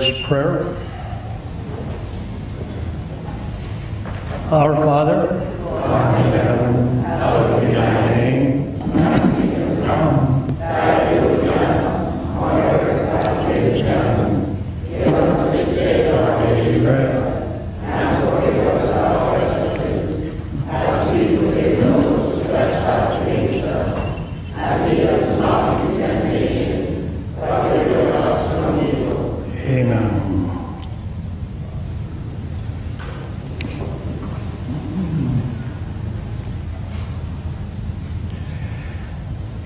Lord's Prayer. Our Father, who art in heaven, hallowed be thy name. Come, thy will be done, on earth as it is in heaven. Give us this day our daily bread, and forgive us our trespasses, as we forgive those who trespass against us. And lead us not into temptation, but deliver us from evil. Amen.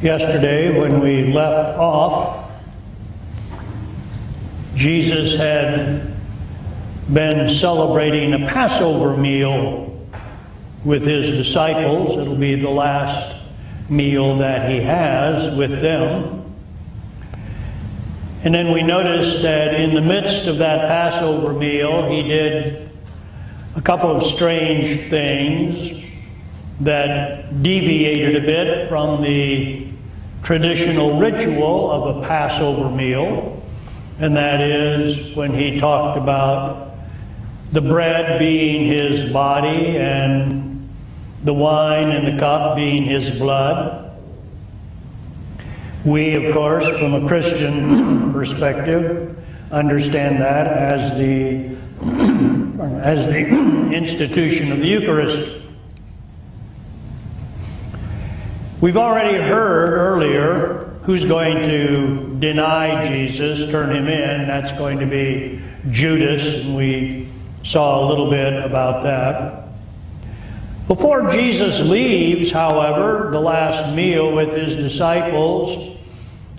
Yesterday, when we left off, Jesus had been celebrating a Passover meal with his disciples. It'll be the last meal that he has with them. And then we noticed that in the midst of that Passover meal, he did a couple of strange things that deviated a bit from the traditional ritual of a Passover meal, and that is when he talked about the bread being his body and the wine and the cup being his blood. We, of course, from a Christian perspective, understand that as the institution of the Eucharist. We've already heard earlier who's going to deny Jesus, turn him in. That's going to be Judas, and we saw a little bit about that. Before Jesus leaves, however, the last meal with his disciples,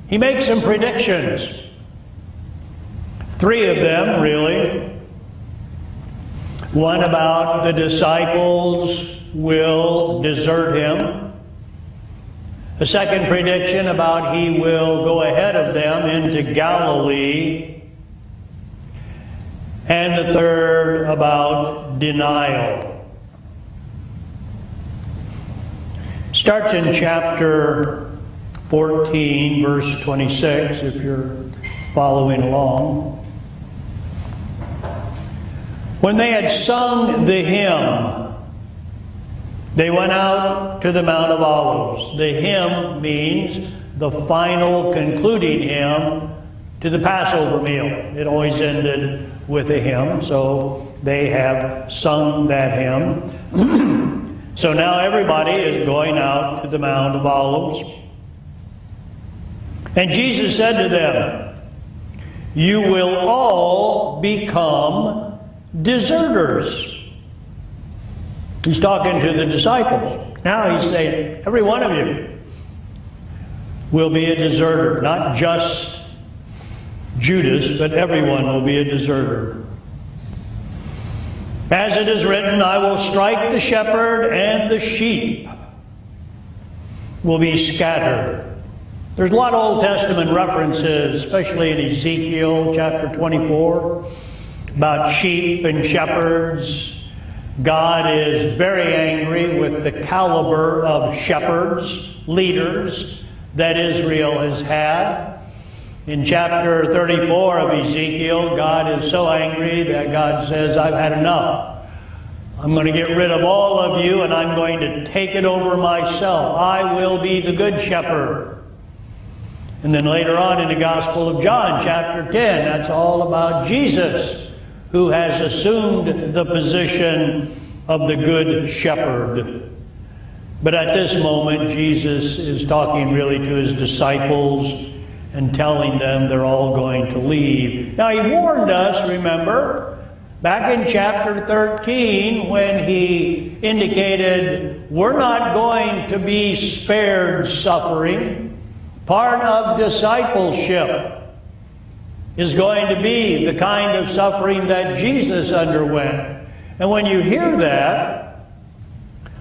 he makes some predictions. 3 of them, really. One about the disciples will desert him. A second prediction about he will go ahead of them into Galilee. And the third about denial. Starts in chapter 14, verse 26, if you're following along. When they had sung the hymn, they went out to the Mount of Olives. The hymn means the final concluding hymn to the Passover meal. It always ended with a hymn, so they have sung that hymn. So now everybody is going out to the Mount of Olives. And Jesus said to them, "You will all become deserters." He's talking to the disciples. Now he's saying, every one of you will be a deserter. Not just Judas, but everyone will be a deserter. As it is written, I will strike the shepherd, and the sheep will be scattered. There's a lot of Old Testament references, especially in Ezekiel chapter 24, about sheep and shepherds. God is very angry with the caliber of shepherds, leaders, that Israel has had. In chapter 34 of Ezekiel, God is so angry that God says, I've had enough. I'm going to get rid of all of you, and I'm going to take it over myself. I will be the good shepherd. And then later on in the Gospel of John, chapter 10, that's all about Jesus, who has assumed the position of the good shepherd. But at this moment, Jesus is talking really to his disciples and telling them they're all going to leave. Now, he warned us, remember, back in chapter 13, when he indicated we're not going to be spared suffering. Part of discipleship is going to be the kind of suffering that Jesus underwent. And when you hear that,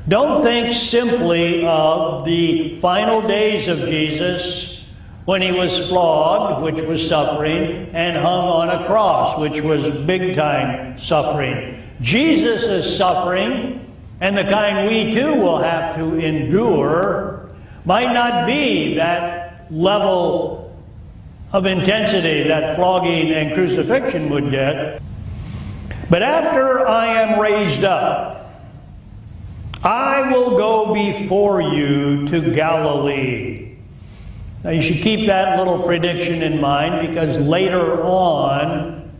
don't think simply of the final days of Jesus when he was flogged, which was suffering, and hung on a cross, which was big-time suffering. Jesus' suffering, and the kind we too will have to endure, might not be that level of intensity that flogging and crucifixion would get. But after I am raised up, I will go before you to Galilee. Now you should keep that little prediction in mind, because later on,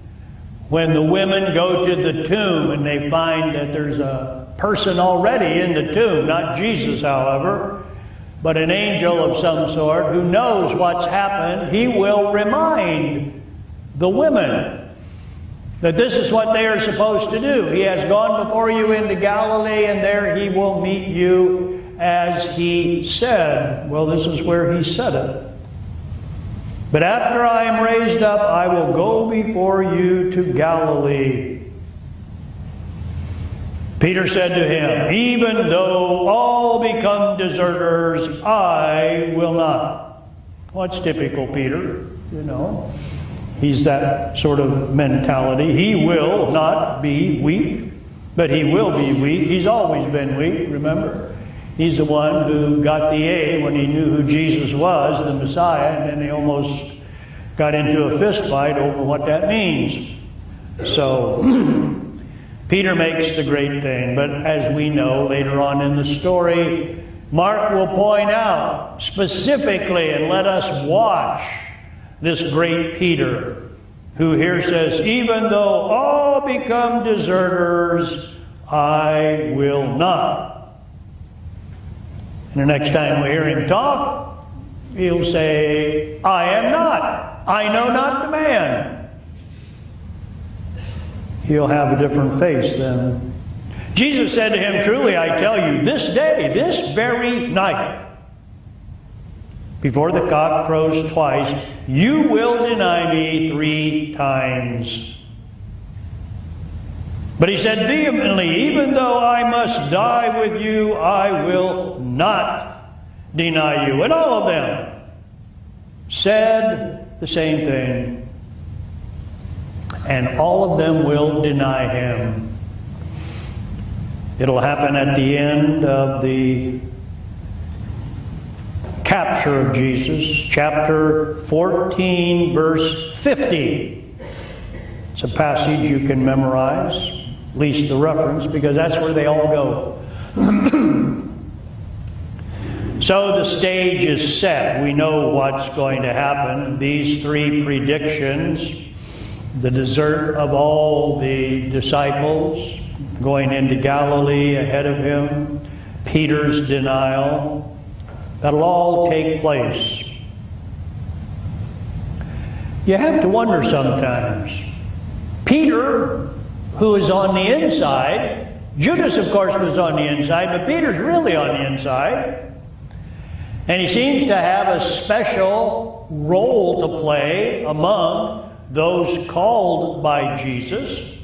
when the women go to the tomb and they find that there's a person already in the tomb, not Jesus, however, but an angel of some sort who knows what's happened, he will remind the women that this is what they are supposed to do. He has gone before you into Galilee, and there he will meet you as he said. Well, this is where he said it. But after I am raised up, I will go before you to Galilee. Peter said to him, even though all become deserters, I will not. Well, it's typical Peter, you know. He's that sort of mentality. He will not be weak, but he will be weak. He's always been weak, remember? He's the one who got the A when he knew who Jesus was, the Messiah, and then they almost got into a fist fight over what that means. So Peter makes the great thing, but as we know later on in the story, Mark will point out specifically and let us watch this great Peter, who here says, even though all become deserters, I will not. And the next time we hear him talk, he'll say, I am not. I know not the man. He'll have a different face then. Jesus said to him, truly I tell you, this day, this very night, before the cock crows twice, you will deny me 3 times. But he said vehemently, even though I must die with you, I will not deny you. And all of them said the same thing. And all of them will deny him. It'll happen at the end of the capture of Jesus, chapter 14, verse 50. It's a passage you can memorize, at least the reference, because that's where they all go. So the stage is set. We know what's going to happen. These 3 predictions, the desert of all the disciples, going into Galilee ahead of him, Peter's denial, that'll all take place. You have to wonder sometimes. Peter, who is on the inside, Judas, of course, was on the inside, but Peter's really on the inside. And he seems to have a special role to play among those called by Jesus.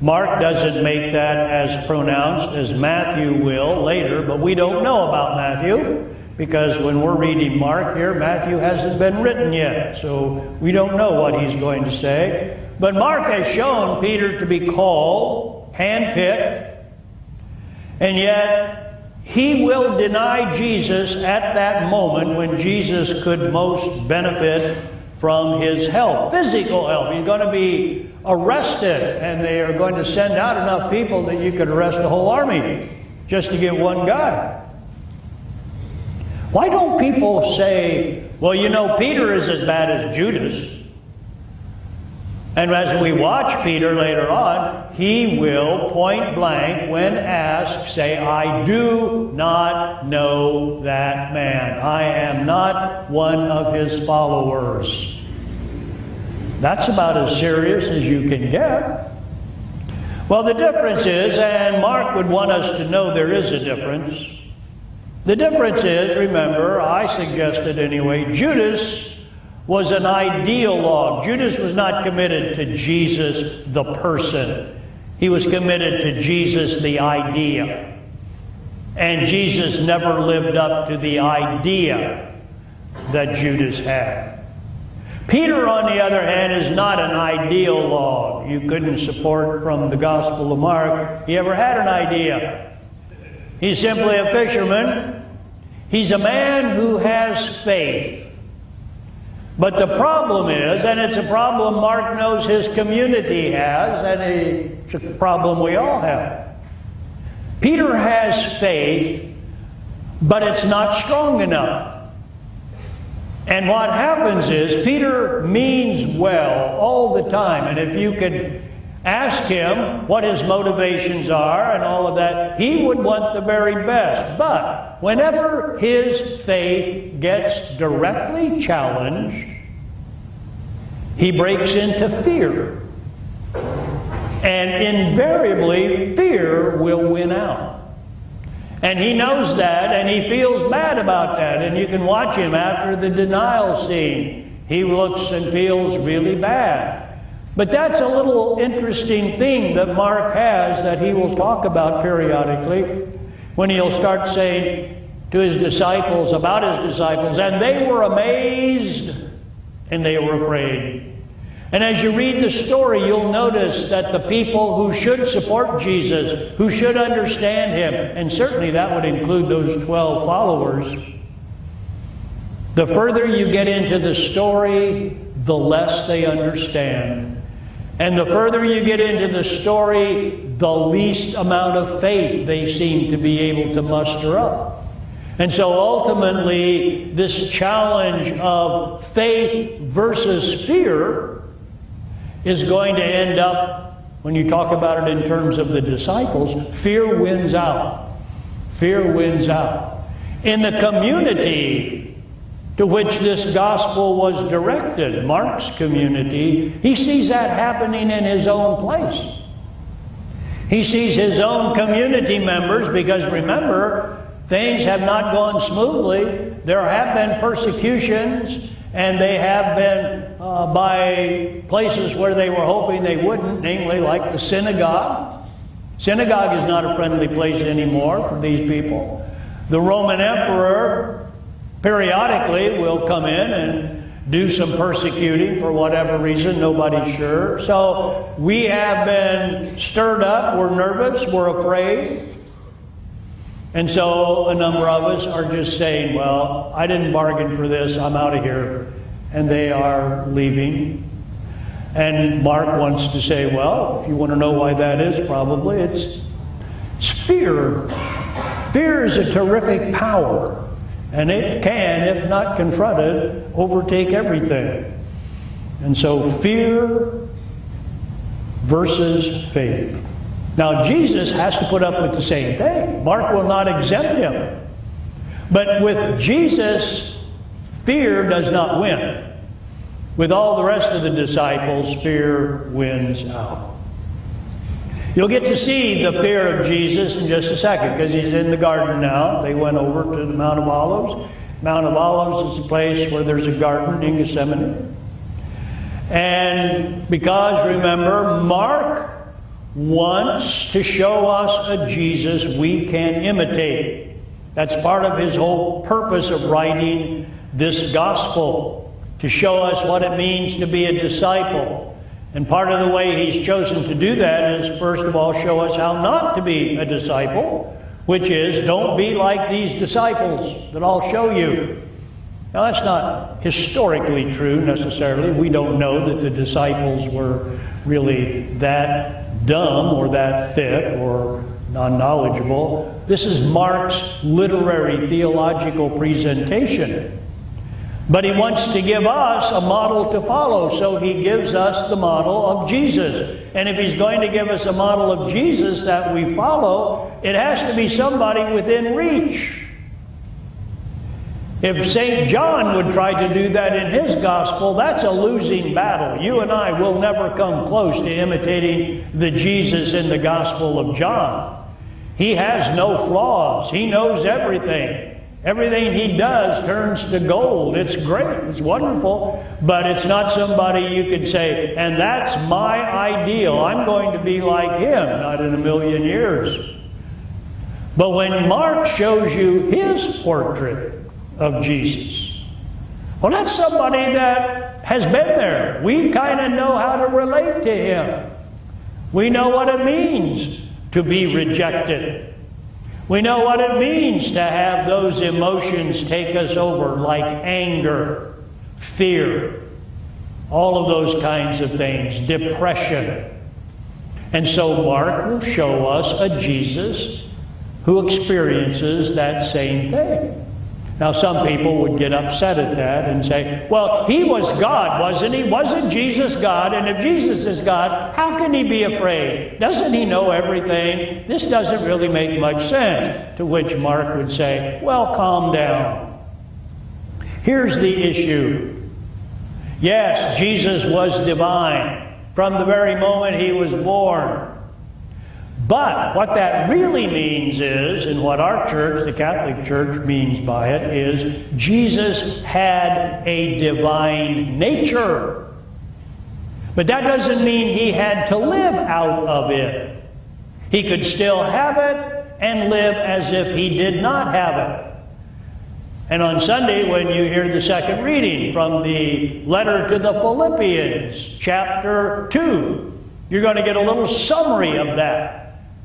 Mark doesn't make that as pronounced as Matthew will later, but we don't know about Matthew, because when we're reading Mark here, Matthew hasn't been written yet, so we don't know what he's going to say. But Mark has shown Peter to be called, handpicked, and yet he will deny Jesus at that moment when Jesus could most benefit from his help, physical help. He's going to be arrested, and they are going to send out enough people that you could arrest a whole army just to get one guy. Why don't people say, well, you know, Peter is as bad as Judas? And as we watch Peter later on, he will point blank, when asked, say, I do not know that man. I am not one of his followers. That's about as serious as you can get. Well, the difference is, and Mark would want us to know there is a difference. The difference is, remember, I suggested anyway, Judas was an ideologue. Judas was not committed to Jesus, the person. He was committed to Jesus, the idea. And Jesus never lived up to the idea that Judas had. Peter, on the other hand, is not an ideologue. You couldn't support from the Gospel of Mark he ever had an idea. He's simply a fisherman. He's a man who has faith. But the problem is, and it's a problem Mark knows his community has, and it's a problem we all have. Peter has faith, but it's not strong enough. And what happens is, Peter means well all the time. And if you could ask him what his motivations are and all of that, he would want the very best. But whenever his faith gets directly challenged, he breaks into fear. And invariably, fear will win out. And he knows that, and he feels bad about that. And you can watch him after the denial scene. He looks and feels really bad. But that's a little interesting thing that Mark has that he will talk about periodically, when he'll start saying to his disciples, about his disciples, and they were amazed and they were afraid. And as you read the story, you'll notice that the people who should support Jesus, who should understand him, and certainly that would include those 12 followers, the further you get into the story, the less they understand. And the further you get into the story, the least amount of faith they seem to be able to muster up. And so ultimately, this challenge of faith versus fear is going to end up, when you talk about it in terms of the disciples, fear wins out. Fear wins out. In the community to which this gospel was directed, Mark's community, he sees that happening in his own place. He sees his own community members, because remember, things have not gone smoothly. There have been persecutions, and they have been by places where they were hoping they wouldn't, namely like the synagogue. Synagogue is not a friendly place anymore for these people. The Roman emperor periodically will come in and do some persecuting for whatever reason, nobody's sure. So we have been stirred up, we're nervous, we're afraid. And so a number of us are just saying, well, I didn't bargain for this, I'm out of here. And they are leaving. And Mark wants to say, well, if you want to know why that is, probably it's fear. Fear is a terrific power. And it can, if not confronted, overtake everything. And so fear versus faith. Now, Jesus has to put up with the same thing. Mark will not exempt him. But with Jesus, fear does not win. With all the rest of the disciples, fear wins out. You'll get to see the fear of Jesus in just a second, because he's in the garden now. They went over to the Mount of Olives. Mount of Olives is a place where there's a garden in Gethsemane. And because, remember, Mark wants to show us a Jesus we can imitate. That's part of his whole purpose of writing this gospel, to show us what it means to be a disciple. And part of the way he's chosen to do that is, first of all, show us how not to be a disciple, which is, don't be like these disciples that I'll show you. Now, that's not historically true necessarily. We don't know that the disciples were really that dumb or that thick or non-knowledgeable. This is Mark's literary theological presentation. But he wants to give us a model to follow, so he gives us the model of Jesus. And if he's going to give us a model of Jesus that we follow, it has to be somebody within reach. If St. John would try to do that in his gospel, that's a losing battle. You and I will never come close to imitating the Jesus in the Gospel of John. He has no flaws. He knows everything. Everything he does turns to gold. It's great. It's wonderful. But it's not somebody you could say, and that's my ideal. I'm going to be like him. Not in a million years. But when Mark shows you his portrait of Jesus, well, that's somebody that has been there. We kind of know how to relate to him. We know what it means to be rejected. We know what it means to have those emotions take us over, like anger, fear, all of those kinds of things, depression. And so Mark will show us a Jesus who experiences that same thing. Now, some people would get upset at that and say, well, he was God, wasn't he? Wasn't Jesus God? And if Jesus is God, how can he be afraid? Doesn't he know everything? This doesn't really make much sense. To which Mark would say, well, calm down. Here's the issue. Yes, Jesus was divine from the very moment he was born. But what that really means is, and what our church, the Catholic Church, means by it, is Jesus had a divine nature. But that doesn't mean he had to live out of it. He could still have it and live as if he did not have it. And on Sunday, when you hear the second reading from the letter to the Philippians, chapter 2, you're going to get a little summary of that.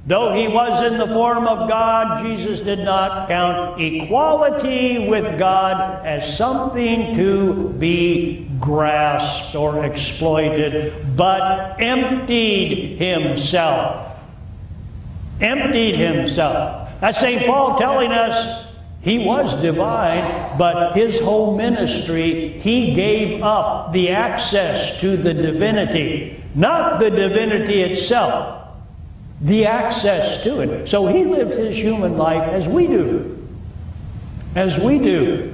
Though he was in the form of God, Jesus did not count equality with God as something to be grasped or exploited, but emptied himself. Emptied himself. That's St. Paul telling us he was divine, but his whole ministry, he gave up the access to the divinity. Not the divinity itself, the access to it. So he lived his human life as we do. As we do.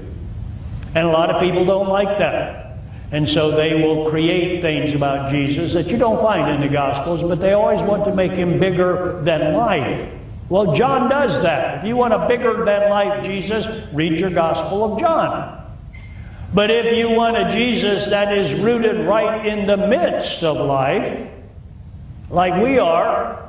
And a lot of people don't like that. And so they will create things about Jesus that you don't find in the Gospels, but they always want to make him bigger than life. Well, John does that. If you want a bigger than life Jesus, read your Gospel of John. But if you want a Jesus that is rooted right in the midst of life, like we are,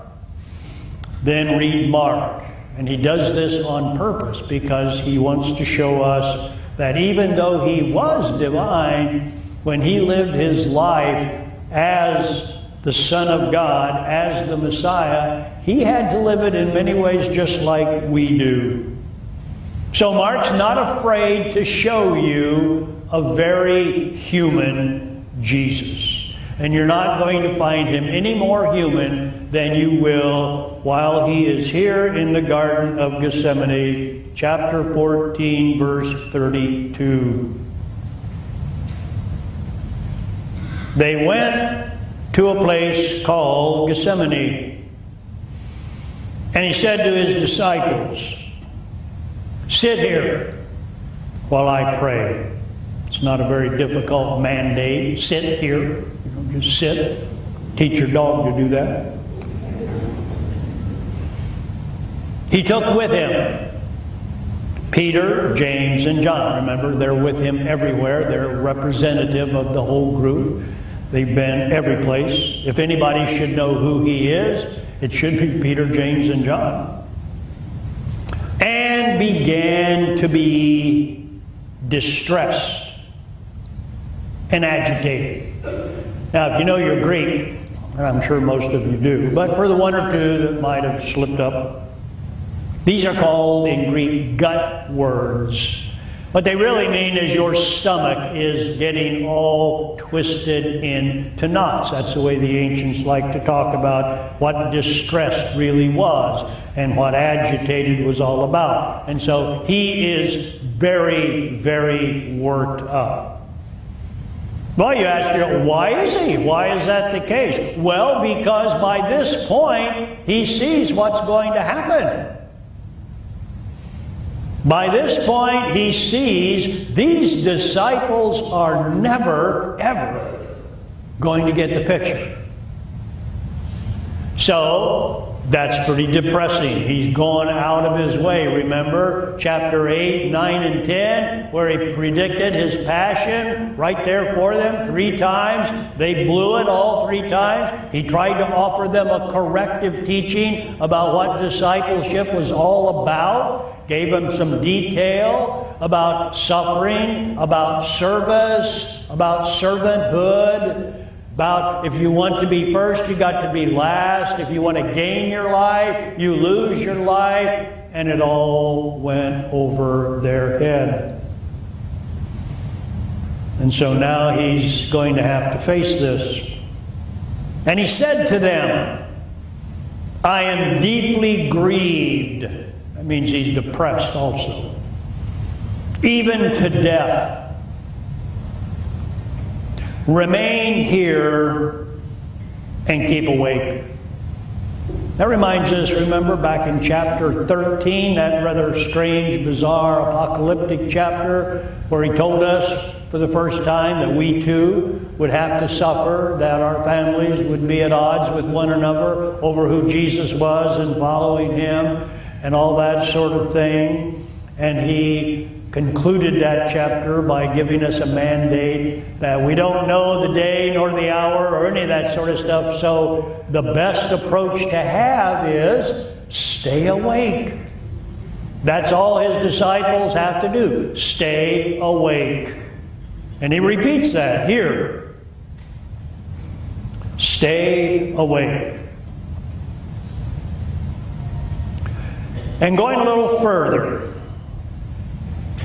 then read Mark. And he does this on purpose because he wants to show us that even though he was divine, when he lived his life as the Son of God, as the Messiah, he had to live it in many ways just like we do. So Mark's not afraid to show you a very human Jesus. And you're not going to find him any more human than you will while he is here in the Garden of Gethsemane, chapter 14, verse 32. They went to a place called Gethsemane. And he said to his disciples, sit here while I pray. It's not a very difficult mandate. Sit here. Just sit. Teach your dog to do that. He took with him Peter, James, and John. Remember, they're with him everywhere. They're representative of the whole group. They've been every place. If anybody should know who he is, it should be Peter, James, and John. And began to be distressed and agitated. Now, if you know your Greek, and I'm sure most of you do, but for the one or two that might have slipped up, these are called in Greek gut words. What they really mean is your stomach is getting all twisted into knots. That's the way the ancients like to talk about what distressed really was and what agitated was all about. And so he is very, very worked up. Well, you ask, why is he? Why is that the case? Well, because by this point, he sees what's going to happen. By this point, he sees these disciples are never, ever going to get the picture. So, that's pretty depressing. He's gone out of his way. Remember chapter 8, 9, and 10, where he predicted his passion right there for them 3 times. They blew it all 3 times. He tried to offer them a corrective teaching about what discipleship was all about. Gave them some detail about suffering, about service, about servanthood. About if you want to be first, you got to be last. If you want to gain your life, you lose your life. And it all went over their head. And so now he's going to have to face this. And he said to them, I am deeply grieved. That means he's depressed also. Even to death. Remain here and keep awake. That reminds us, remember, back in chapter 13, that rather strange, bizarre, apocalyptic chapter, where he told us for the first time that we too would have to suffer, that our families would be at odds with one another over who Jesus was and following him and all that sort of thing. And he concluded that chapter by giving us a mandate that we don't know the day nor the hour or any of that sort of stuff. So the best approach to have is stay awake. That's all his disciples have to do. Stay awake. And he repeats that here. Stay awake. And going a little further,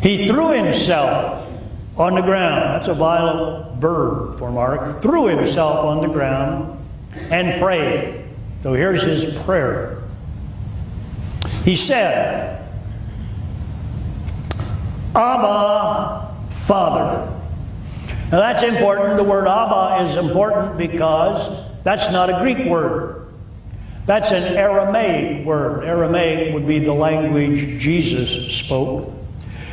he threw himself on the ground. That's a violent verb for Mark. Threw himself on the ground and prayed. So here's his prayer. He said, Abba, Father. Now that's important. The word Abba is important because that's not a Greek word. That's an Aramaic word. Aramaic would be the language Jesus spoke.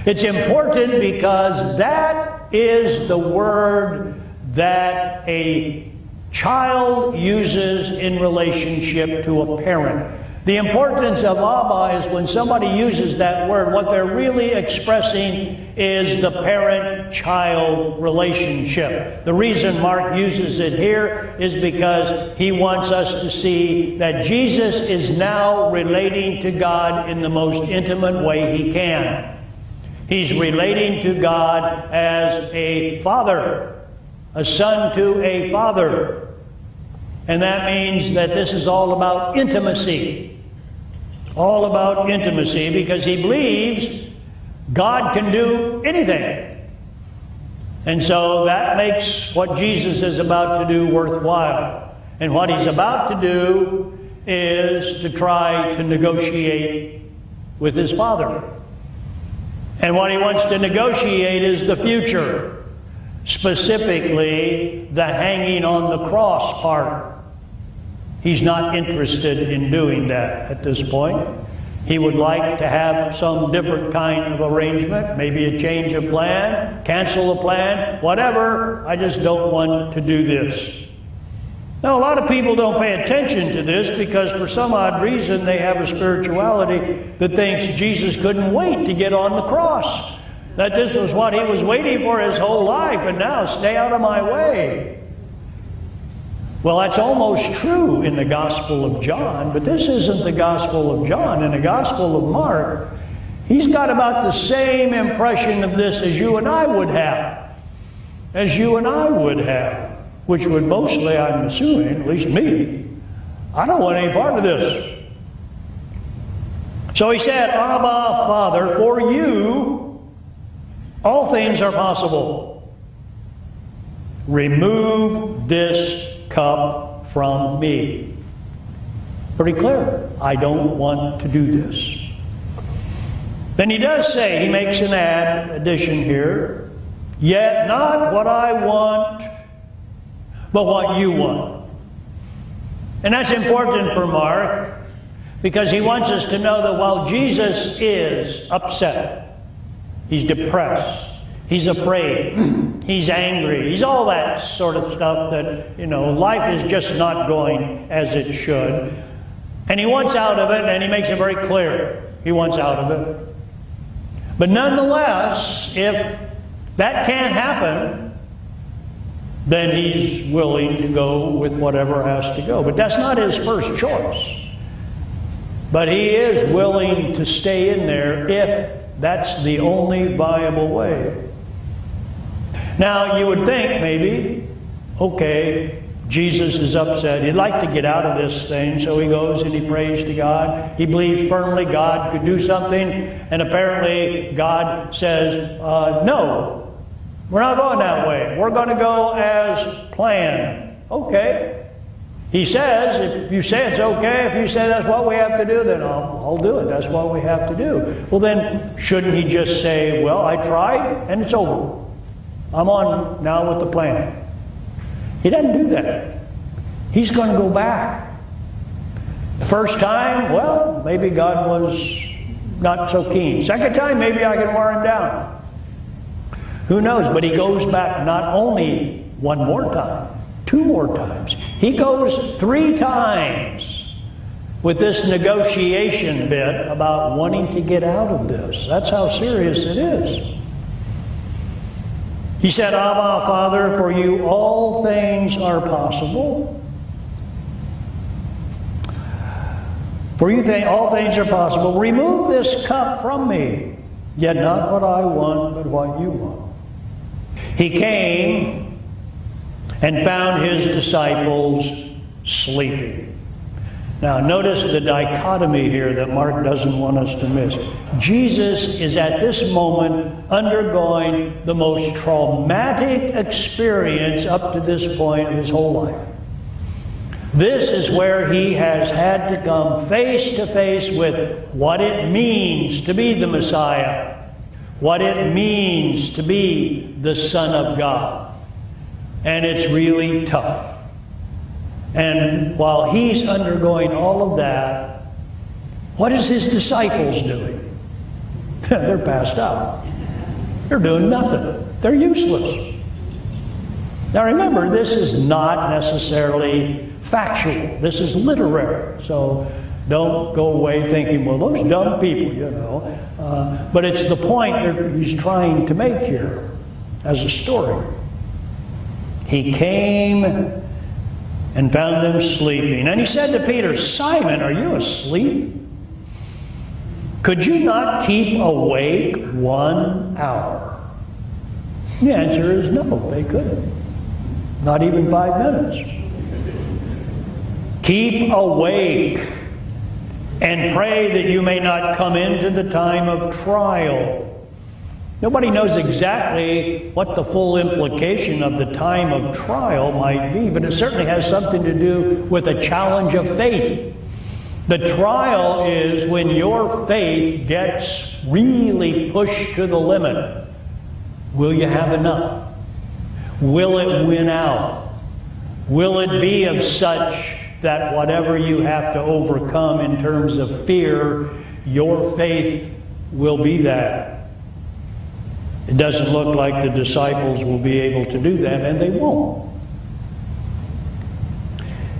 It's important because that is the word that a child uses in relationship to a parent. The importance of Abba is when somebody uses that word, what they're really expressing is the parent-child relationship. The reason Mark uses it here is because he wants us to see that Jesus is now relating to God in the most intimate way he can. He's relating to God as a father, a son to a father. And that means that this is all about intimacy. All about intimacy, because he believes God can do anything. And so that makes what Jesus is about to do worthwhile. And what he's about to do is to try to negotiate with his Father. And what he wants to negotiate is the future, specifically the hanging on the cross part. He's not interested in doing that at this point. He would like to have some different kind of arrangement, maybe a change of plan, cancel the plan, whatever. I just don't want to do this. Now, a lot of people don't pay attention to this because for some odd reason they have a spirituality that thinks Jesus couldn't wait to get on the cross. That this was what he was waiting for his whole life, and now stay out of my way. Well, that's almost true in the Gospel of John, but this isn't the Gospel of John. In the Gospel of Mark, he's got about the same impression of this as you and I would have. As you and I would have. Which would mostly, I'm assuming, at least me, I don't want any part of this. So he said, Abba, Father, for you, all things are possible. Remove this cup from me. Pretty clear. I don't want to do this. Then he does say, he makes an addition here, yet not what I want, but what you want. And that's important for Mark because he wants us to know that while Jesus is upset, he's depressed, he's afraid, he's angry, he's all that sort of stuff that, life is just not going as it should. And he wants out of it, and he makes it very clear. He wants out of it. But nonetheless, if that can't happen, then he's willing to go with whatever has to go. But that's not his first choice. But he is willing to stay in there if that's the only viable way. Now, you would think maybe, okay, Jesus is upset. He'd like to get out of this thing, so he goes and he prays to God. He believes firmly God could do something, and apparently God says, no. We're not going that way. We're going to go as planned. Okay. He says, if you say it's okay, if you say that's what we have to do, then I'll do it. That's what we have to do. Well, then, shouldn't he just say, well, I tried and it's over. I'm on now with the plan. He doesn't do that. He's going to go back. The first time, well, maybe God was not so keen. Second time, maybe I can wear him down. Who knows? But he goes back not only one more time, 2 more times. He goes 3 times with this negotiation bit about wanting to get out of this. That's how serious it is. He said, Abba, Father, for you all things are possible. For you all things are possible. Remove this cup from me, yet not what I want, but what you want. He came and found his disciples sleeping. Now, notice the dichotomy here that Mark doesn't want us to miss. Jesus is at this moment undergoing the most traumatic experience up to this point of his whole life. This is where he has had to come face to face with what it means to be the Messiah, what it means to be the Son of God. And it's really tough. And while he's undergoing all of that, what is his disciples doing? They're passed out. They're doing nothing. They're useless. Now remember, this is not necessarily factual. This is literary. So don't go away thinking, well, those dumb people, you know. But it's the point that he's trying to make here as a story. He came and found them sleeping. And he said to Peter, Simon, are you asleep? Could you not keep awake 1 hour? The answer is no, they couldn't. Not even 5 minutes. Keep awake and pray that you may not come into the time of trial. Nobody knows exactly what the full implication of the time of trial might be, but it certainly has something to do with a challenge of faith. The trial is when your faith gets really pushed to the limit. Will you have enough? Will it win out? Will it be of such that whatever you have to overcome in terms of fear, your faith will be that? It doesn't look like the disciples will be able to do that, and they won't.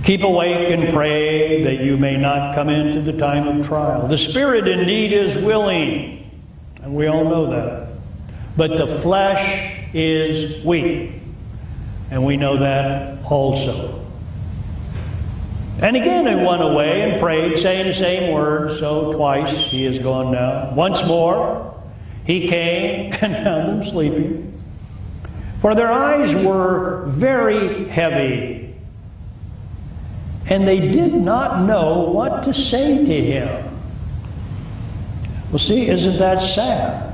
Keep awake and pray that you may not come into the time of trial. The spirit indeed is willing, and we all know that. But the flesh is weak, and we know that also. And again he went away and prayed, saying the same words, so twice he is gone now. Once more he came and found them sleeping, for their eyes were very heavy, and they did not know what to say to him. Well, see, isn't that sad?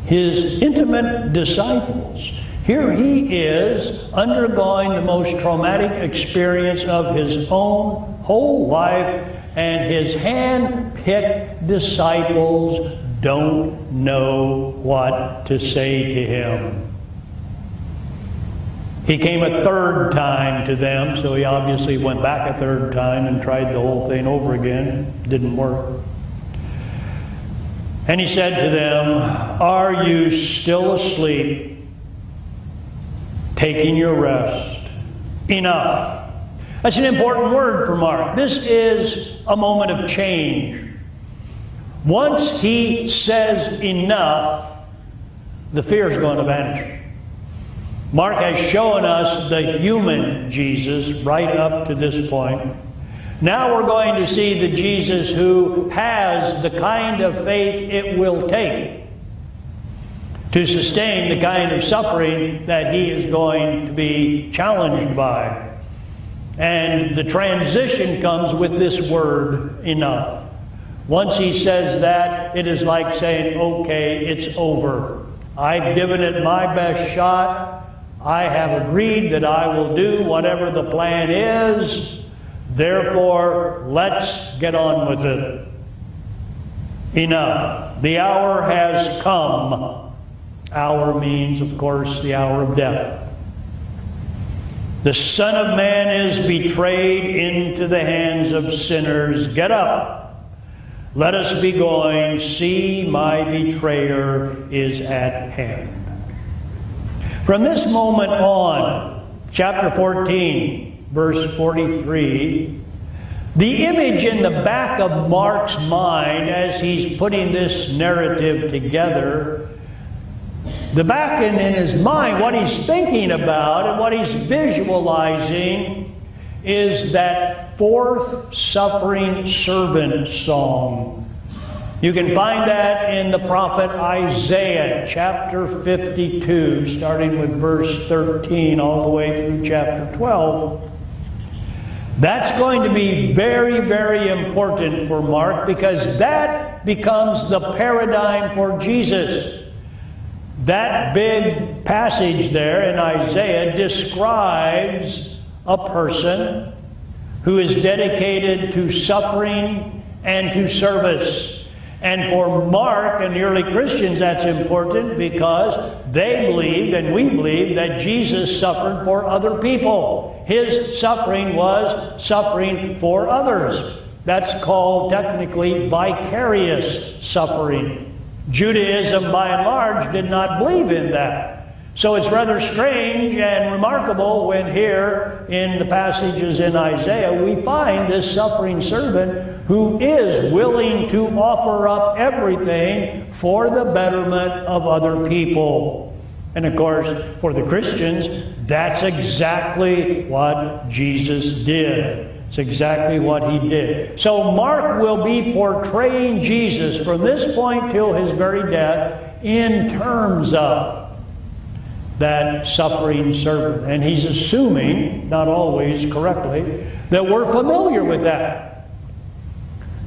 His intimate disciples. Here he is undergoing the most traumatic experience of his own whole life, and his hand-picked disciples don't know what to say to him. He came a 3rd time to them, so he obviously went back a 3rd time and tried the whole thing over again. Didn't work. And he said to them, are you still asleep, taking your rest? Enough. That's an important word for Mark. This is a moment of change. Once he says enough, the fear is going to vanish. Mark has shown us the human Jesus right up to this point. Now we're going to see the Jesus who has the kind of faith it will take to sustain the kind of suffering that he is going to be challenged by. And the transition comes with this word, enough. Once he says that, it is like saying, okay, it's over. I've given it my best shot. I have agreed that I will do whatever the plan is. Therefore, let's get on with it. Enough. The hour has come. Hour means, of course, the hour of death. The Son of Man is betrayed into the hands of sinners. Get up. Let us be going. See, my betrayer is at hand. From this moment on, chapter 14, verse 43, the image in the back of Mark's mind as he's putting this narrative together, the back in his mind, what he's thinking about and what he's visualizing is that fourth suffering servant song. You can find that in the prophet Isaiah, chapter 52, starting with verse 13 all the way through chapter 12. That's going to be very, very important for Mark because that becomes the paradigm for Jesus. That big passage there in Isaiah describes a person who is dedicated to suffering and to service. And for Mark and the early Christians, that's important because they believed, and we believe, that Jesus suffered for other people. His suffering was suffering for others. That's called technically vicarious suffering. Judaism, by and large, did not believe in that. So it's rather strange and remarkable when here in the passages in Isaiah we find this suffering servant who is willing to offer up everything for the betterment of other people. And of course, for the Christians, that's exactly what Jesus did. It's exactly what he did. So Mark will be portraying Jesus from this point till his very death in terms of that suffering servant. And he's assuming, not always correctly, that we're familiar with that.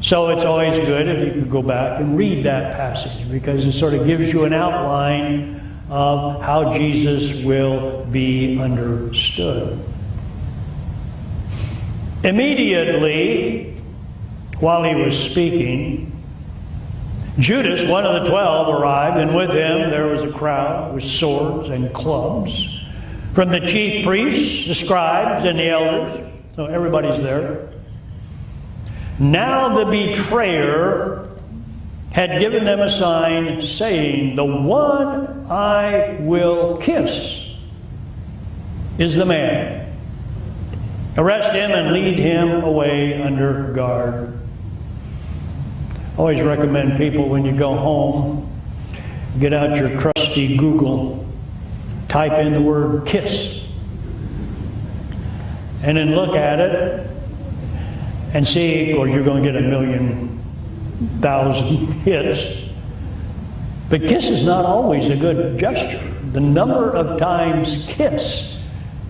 So it's always good if you could go back and read that passage because it sort of gives you an outline of how Jesus will be understood. Immediately, while he was speaking, Judas, one of the 12, arrived, and with him there was a crowd with swords and clubs from the chief priests, the scribes, and the elders. So everybody's there. Now the betrayer had given them a sign, saying, "The one I will kiss is the man. Arrest him and lead him away under guard." I always recommend people when you go home, get out your crusty Google, type in the word kiss, and then look at it and see, of course you're going to get 1,000,000 hits. But kiss is not always a good gesture. The number of times kiss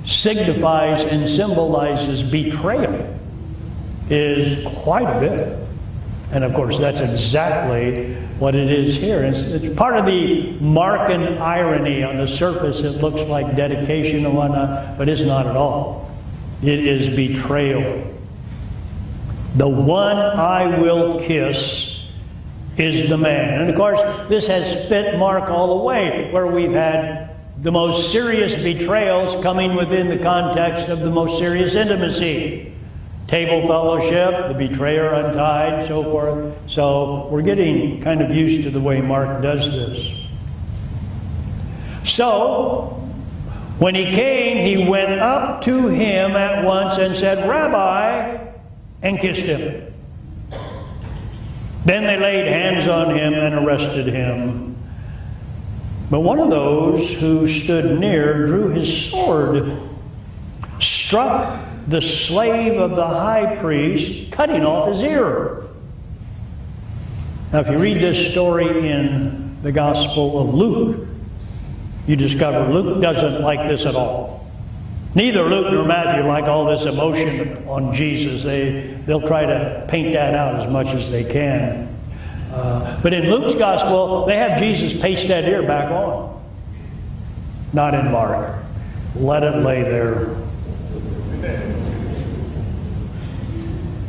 signifies and symbolizes betrayal is quite a bit. And of course, that's exactly what it is here. It's part of the Markan irony. On the surface, it looks like dedication and whatnot, but it's not at all. It is betrayal. The one I will kiss is the man. And of course, this has fit Mark all the way, where we've had the most serious betrayals coming within the context of the most serious intimacy. Table fellowship, the betrayer untied, so forth. So we're getting kind of used to the way Mark does this. So, when he came, he went up to him at once and said, "Rabbi," and kissed him. Then they laid hands on him and arrested him. But one of those who stood near drew his sword, struck the slave of the high priest, cutting off his ear. Now, if you read this story in the Gospel of Luke, you discover Luke doesn't like this at all. Neither Luke nor Matthew like all this emotion on Jesus. They'll try to paint that out as much as they can. But in Luke's Gospel, they have Jesus paste that ear back on. Not in Mark. Let it lay there.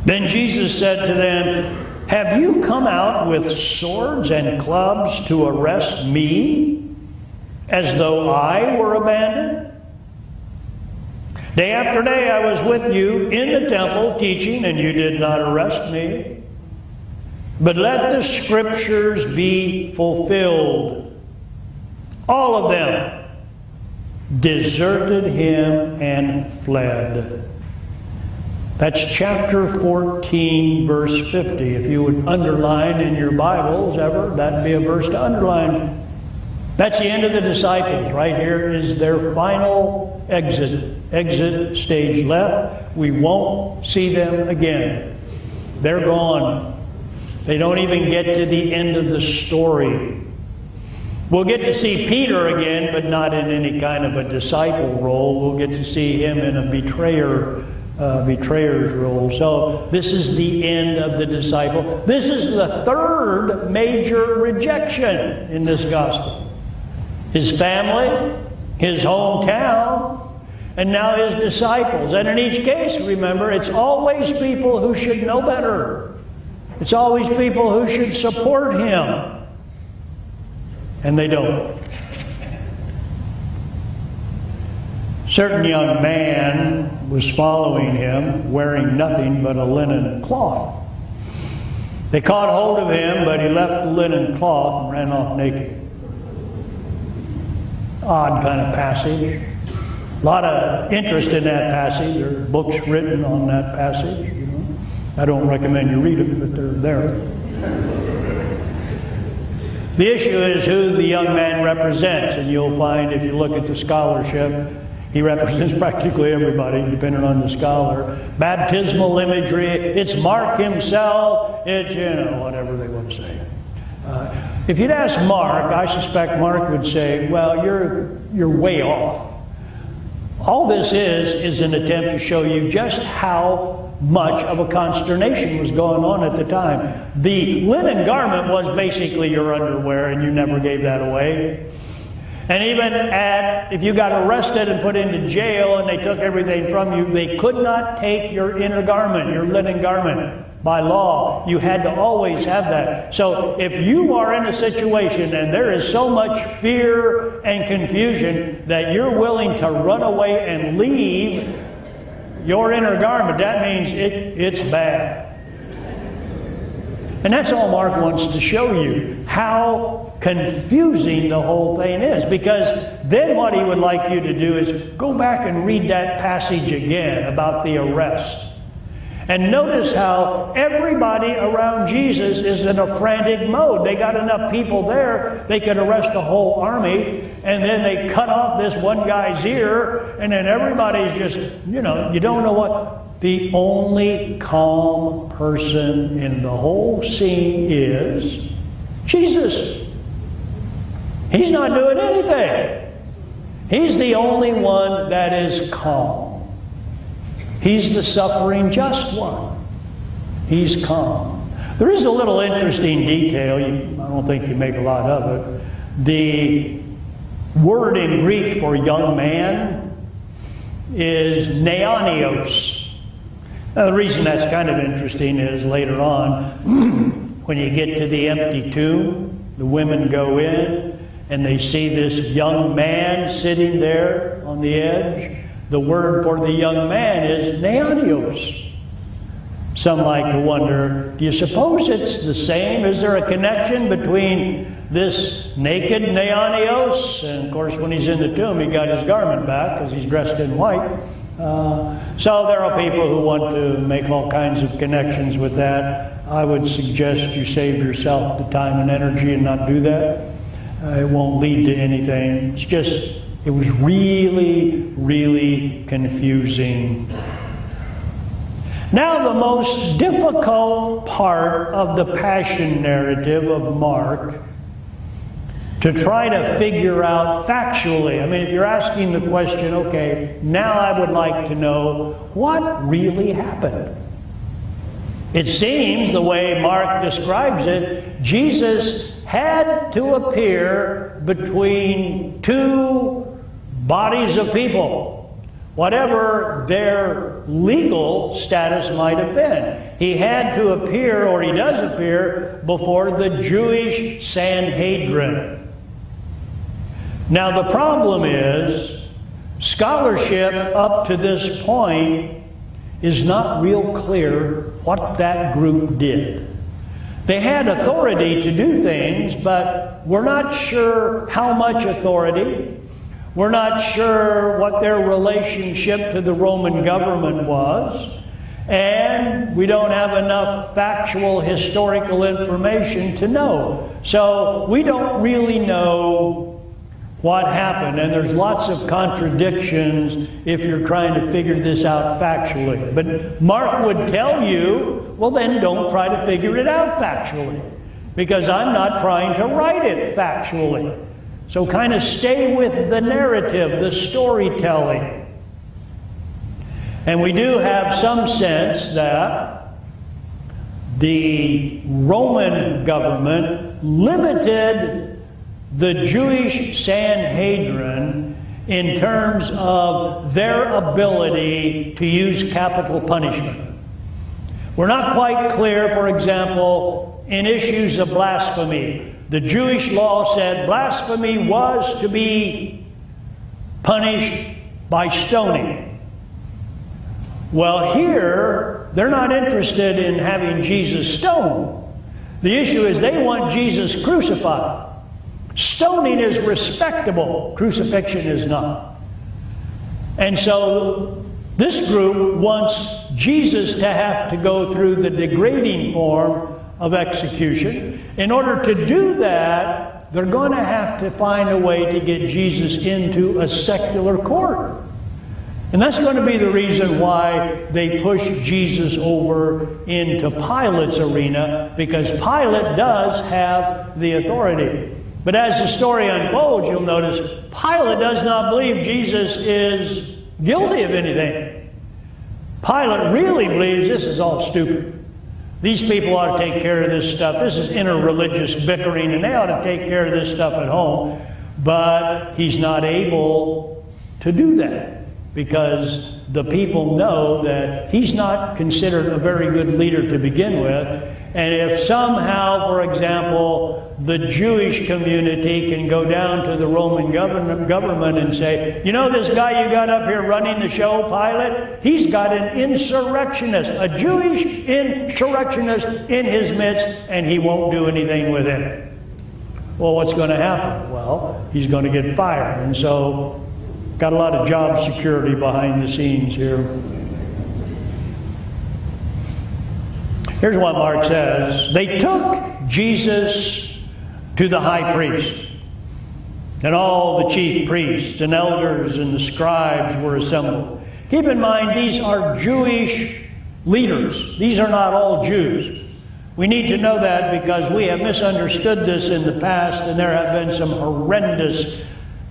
Then Jesus said to them, "Have you come out with swords and clubs to arrest me, as though I were abandoned? Day after day I was with you in the temple teaching, and you did not arrest me. But let the scriptures be fulfilled." All of them deserted him and fled. That's chapter 14, verse 50. If you would underline in your Bibles ever, that'd be a verse to underline. That's the end of the disciples. Right here is their final exit stage left. We won't see them again. They're gone. They don't even get to the end of the story. We'll get to see Peter again, but not in any kind of a disciple role. We'll get to see him in a betrayer's role. So this is the end of the disciple. This is the third major rejection in this gospel. His family, his hometown, and now his disciples. And in each case, remember, it's always people who should know better. It's always people who should support him. And they don't. Certain young man was following him, wearing nothing but a linen cloth. They caught hold of him, but he left the linen cloth and ran off naked. Odd kind of passage. A lot of interest in that passage. There are books written on that passage. You know. I don't recommend you read them, but they're there. The issue is who the young man represents, and you'll find if you look at the scholarship, he represents practically everybody, depending on the scholar. Baptismal imagery, it's Mark himself, it's, whatever they want to say. If you'd ask Mark, I suspect Mark would say, well, you're way off. All this is an attempt to show you just how much of a consternation was going on at the time. The linen garment was basically your underwear, and you never gave that away. And even if you got arrested and put into jail and they took everything from you, they could not take your inner garment, your linen garment. By law, you had to always have that. So if you are in a situation and there is so much fear and confusion that you're willing to run away and leave your inner garment, that means it's bad. And that's all Mark wants to show you, how confusing the whole thing is. Because then what he would like you to do is go back and read that passage again about the arrest. And notice how everybody around Jesus is in a frantic mode. They got enough people there, they could arrest a whole army, and then they cut off this one guy's ear, and then everybody's just, you don't know what. The only calm person in the whole scene is Jesus. He's not doing anything. He's the only one that is calm. He's the suffering just one. He's calm. There is a little interesting detail. I don't think you make a lot of it. The word in Greek for young man is neonios. Now, the reason that's kind of interesting is later on, when you get to the empty tomb, the women go in and they see this young man sitting there on the edge. The word for the young man is neonios. Some like to wonder, do you suppose it's the same? Is there a connection between this naked neonios? And of course, when he's in the tomb, he got his garment back because he's dressed in white. So there are people who want to make all kinds of connections with that. I would suggest you save yourself the time and energy and not do that. It won't lead to anything. It's just, it was really, really confusing. Now, the most difficult part of the Passion narrative of Mark to try to figure out factually. I mean, if you're asking the question, okay, now I would like to know what really happened. It seems, the way Mark describes it, Jesus had to appear between two bodies of people, whatever their legal status might have been. He had to appear, or he does appear, before the Jewish Sanhedrin. Now the problem is, scholarship up to this point is not real clear what that group did. They had authority to do things, but we're not sure how much authority. We're not sure what their relationship to the Roman government was. And we don't have enough factual historical information to know. So we don't really know what happened. And there's lots of contradictions if you're trying to figure this out factually. But Mark would tell you, well, then don't try to figure it out factually, because I'm not trying to write it factually. So kind of stay with the narrative, the storytelling. And we do have some sense that the Roman government limited the Jewish Sanhedrin in terms of their ability to use capital punishment. We're not quite clear, for example, in issues of blasphemy. The Jewish law said blasphemy was to be punished by stoning. Well, here, they're not interested in having Jesus stoned. The issue is they want Jesus crucified. Stoning is respectable. Crucifixion is not. And so this group wants Jesus to have to go through the degrading form of execution. In order to do that, they're going to have to find a way to get Jesus into a secular court. And that's going to be the reason why they push Jesus over into Pilate's arena, because Pilate does have the authority. But as the story unfolds, you'll notice Pilate does not believe Jesus is guilty of anything. Pilate really believes this is all stupid. These people ought to take care of this stuff. This is interreligious bickering, and they ought to take care of this stuff at home. But he's not able to do that, because the people know that he's not considered a very good leader to begin with. And if somehow, for example, the Jewish community can go down to the Roman government and say, you know, this guy you got up here running the show, Pilate, he's got an insurrectionist, a Jewish insurrectionist in his midst, and he won't do anything with him. Well, what's going to happen? Well, he's going to get fired. And so, got a lot of job security behind the scenes here. Here's what Mark says. They took Jesus to the high priest, and all the chief priests and elders and the scribes were assembled. Keep in mind, these are Jewish leaders. These are not all Jews. We need to know that, because we have misunderstood this in the past, and there have been some horrendous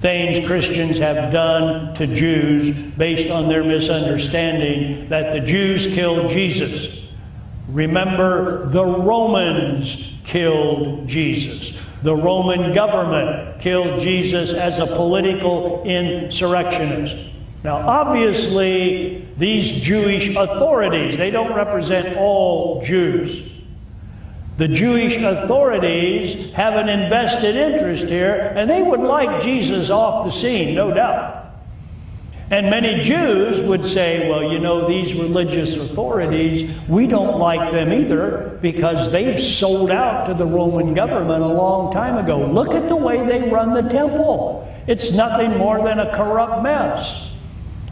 things Christians have done to Jews based on their misunderstanding that the Jews killed Jesus. Remember, the Romans killed Jesus. The Roman government killed Jesus as a political insurrectionist. Now, obviously, these Jewish authorities, they don't represent all Jews. The Jewish authorities have an invested interest here, and they would like Jesus off the scene, no doubt. And many Jews would say, well, you know, these religious authorities, we don't like them either, because they've sold out to the Roman government a long time ago. Look at the way they run the temple. It's nothing more than a corrupt mess.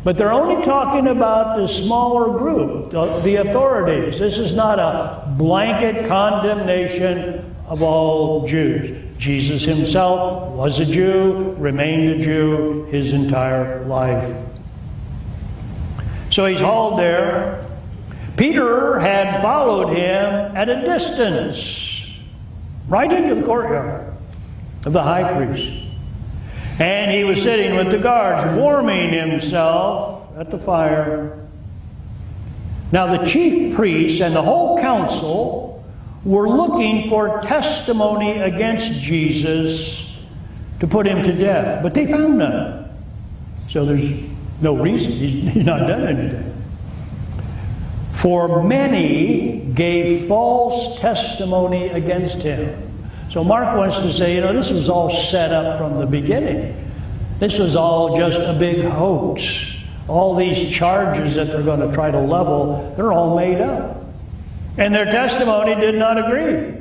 But they're only talking about the smaller group, the authorities. This is not a blanket condemnation of all Jews. Jesus himself was a Jew, remained a Jew his entire life. So he's hauled there. Peter had followed him at a distance, right into the courtyard of the high priest. And he was sitting with the guards, warming himself at the fire. Now the chief priests and the whole council were looking for testimony against Jesus to put him to death, but they found none. So there's no reason. He's not done anything. For many gave false testimony against him. So Mark wants to say, this was all set up from the beginning. This was all just a big hoax. All these charges that they're going to try to level, they're all made up. And their testimony did not agree.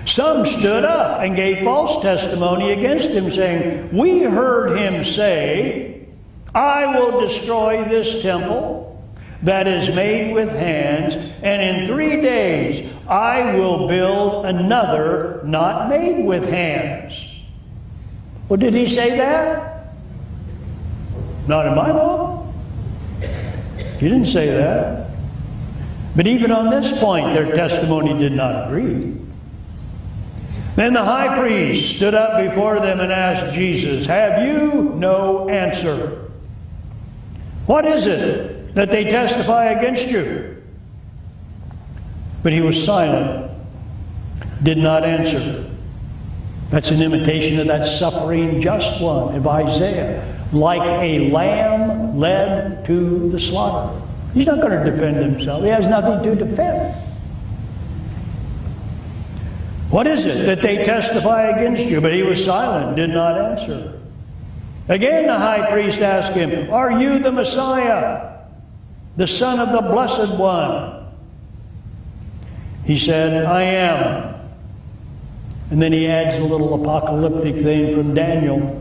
Some stood up and gave false testimony against him, saying, we heard him say, I will destroy this temple that is made with hands, and in 3 days I will build another not made with hands. Well, did he say that? Not in my book. He didn't say that. But even on this point, their testimony did not agree. Then the high priest stood up before them and asked Jesus, have you no answer? What is it that they testify against you? But he was silent, did not answer. That's an imitation of that suffering just one of Isaiah. Like a lamb led to the slaughter. He's not going to defend himself. He has nothing to defend. What is it that they testify against you? But he was silent, did not answer. Again the high priest asked him, are you the Messiah, the Son of the Blessed One? He said, I am. And then he adds a little apocalyptic thing from Daniel.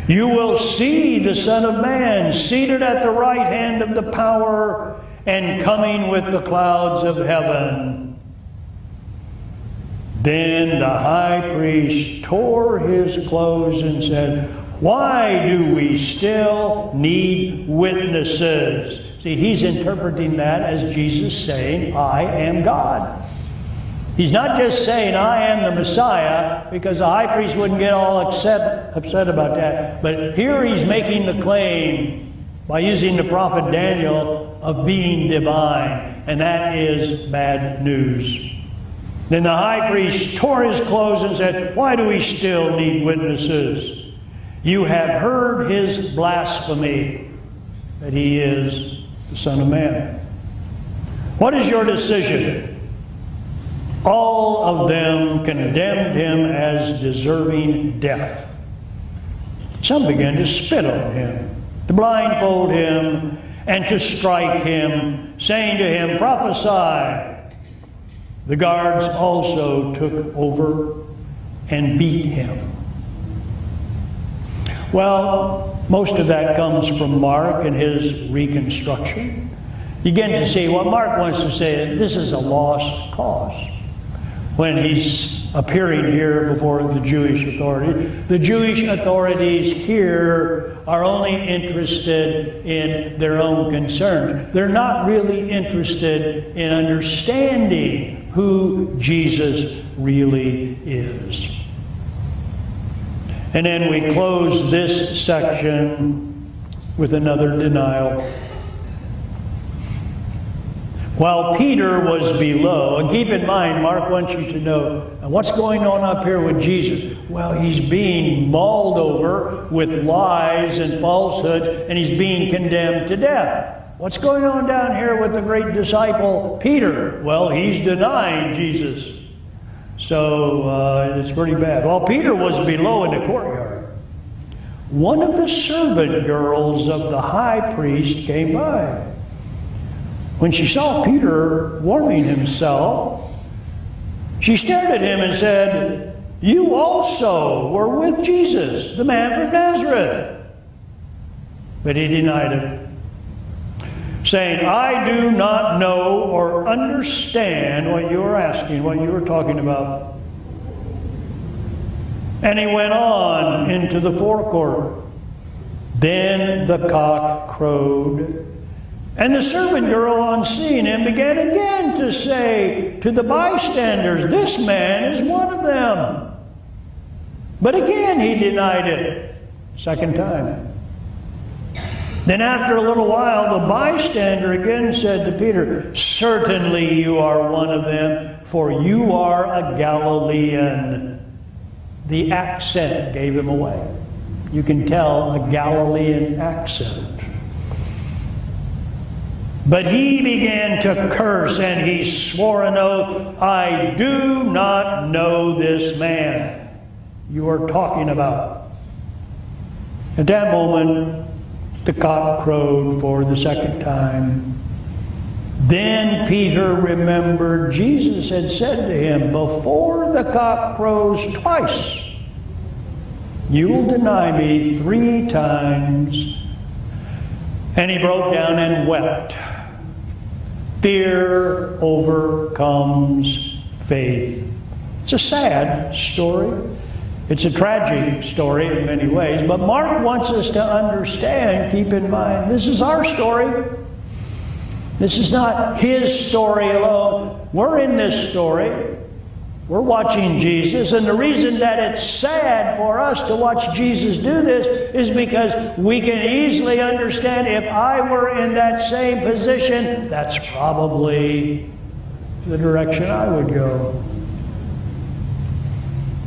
You will see the Son of Man seated at the right hand of the power and coming with the clouds of heaven. Then the high priest tore his clothes and said, why do we still need witnesses? See, he's interpreting that as Jesus saying, I am God. He's not just saying, I am the Messiah, because the high priest wouldn't get all upset about that. But here he's making the claim, by using the prophet Daniel, of being divine. And that is bad news. Then the high priest tore his clothes and said, why do we still need witnesses? You have heard his blasphemy, that he is the Son of Man. What is your decision? All of them condemned him as deserving death. Some began to spit on him, to blindfold him, and to strike him, saying to him, prophesy. The guards also took over and beat him. Well, most of that comes from Mark and his reconstruction. You begin to see what Mark wants to say, this is a lost cause. When he's appearing here before the Jewish authorities. The Jewish authorities here are only interested in their own concerns. They're not really interested in understanding who Jesus really is. And then we close this section with another denial. While Peter was below, and keep in mind, Mark wants you to know, what's going on up here with Jesus? Well, he's being mauled over with lies and falsehoods, and he's being condemned to death. What's going on down here with the great disciple, Peter? Well, he's denying Jesus. So it's pretty bad. While Peter was below in the courtyard, one of the servant girls of the high priest came by. When she saw Peter warming himself, she stared at him and said, you also were with Jesus, the man from Nazareth. But he denied it, saying, I do not know or understand what you are asking, what you are talking about. And he went on into the forecourt. Then the cock crowed. And the servant girl, on seeing him, began again to say to the bystanders, this man is one of them. But again he denied it, second time. Then after a little while, the bystander again said to Peter, certainly you are one of them, for you are a Galilean. The accent gave him away. You can tell a Galilean accent. But he began to curse, and he swore an oath, "I do not know this man you are talking about." At that moment, the cock crowed for the second time. Then Peter remembered Jesus had said to him, "Before the cock crows twice, you will deny me 3 times." And he broke down and wept. Fear overcomes faith. It's a sad story. It's a tragic story in many ways, but Mark wants us to understand, keep in mind, this is our story. This is not his story alone. We're in this story. We're watching Jesus, and the reason that it's sad for us to watch Jesus do this is because we can easily understand, if I were in that same position, that's probably the direction I would go.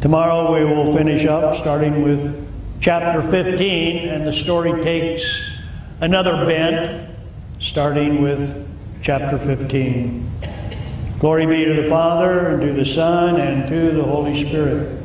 Tomorrow we will finish up starting with chapter 15, and the story takes another bent starting with chapter 15. Glory be to the Father, and to the Son, and to the Holy Spirit,